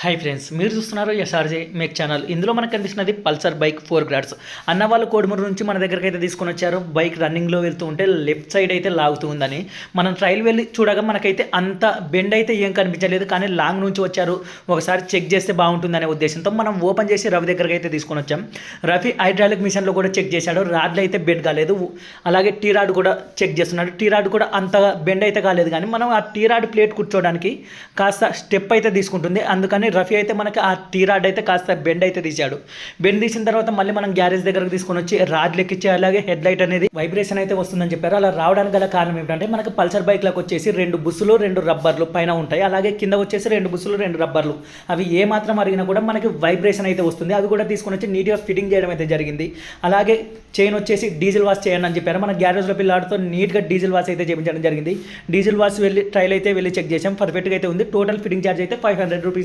Hi friends, మీరు చూస్తున్నారు SRJ make channel. ఇందులో మనకు కనిపిస్తున్నది పల్సర్ బైక్ 4 గ్రాడ్స్. అన్న వాళ్ళు కోడుమూరు నుంచి మన దగ్గరికి అయితే తీసుకొని వచ్చారు. బైక్ రన్నింగ్లో వెళ్తూ ఉంటే లెఫ్ట్ సైడ్ అయితే లాగుతూ ఉందని మనం ట్రైల్ వెళ్ళి చూడగా మనకైతే అంత బెండ్ అయితే ఏం కనిపించలేదు, కానీ లాంగ్ నుంచి వచ్చారు, ఒకసారి చెక్ చేస్తే బాగుంటుందనే ఉద్దేశంతో మనం ఓపెన్ చేసి రవి దగ్గరికి అయితే తీసుకొని వచ్చాం. రవి హైడ్రాలిక్ మిషన్లో కూడా చెక్ చేశాడు, రాడ్లు అయితే బెండ్ కాలేదు. అలాగే టీ రాడ్ కూడా చెక్ చేస్తున్నాడు, టీ రాడ్ కూడా అంతగా బెండ్ అయితే కాలేదు, కానీ మనం ఆ టీ రాడ్ ప్లేట్ కూర్చోవడానికి కాస్త స్టెప్ అయితే తీసుకుంటుంది. అందుకని రఫీ అయితే మనకి ఆ టీ రాడ్ అయితే కాస్త బెండ్ అయితే తీశాడు. బెండ్ తీసిన తర్వాత మళ్ళీ మనం గ్యారేజ్ దగ్గరకు తీసుకొని వచ్చి రాడ్లు ఎక్కించి అలాగే హెడ్ లైట్ అనేది వైబ్రేషన్ అయితే వస్తుందని చెప్పారు. అలా రావడానికి గల కారణం ఏమిటంటే మనకి పల్సర్ బైక్లకు వచ్చేసి 2 బుస్సులు 2 రబ్బర్లు పైన ఉంటాయి, అలాగే కింద వచ్చేసి 2 బుస్సులు 2 రబ్బర్లు. అవి ఏ మాత్రం అరిగినా కూడా మనకి వైబ్రేషన్ అయితే వస్తుంది. అవి కూడా తీసుకొని వచ్చి నీట్గా ఫిట్టింగ్ చేయడం అయితే జరిగింది. అలాగే చైన్ వచ్చేసి డీజిల్ వాష్ చేయండి అని చెప్పారు. మన గ్యారేజ్లో పిల్లాడితో నీట్గా డీజిల్ వాష్ అయితే చేయించడం జరిగింది. డీజిల్ వాష్ వెళ్ళి ట్రైల్ అయితే వెళ్ళి చెక్ చేసాం, పర్ఫెక్ట్గా అయితే ఉంది. టోటల్ ఫిట్టింగ్ ఛార్జ్ అయితే 500 రూపీస్.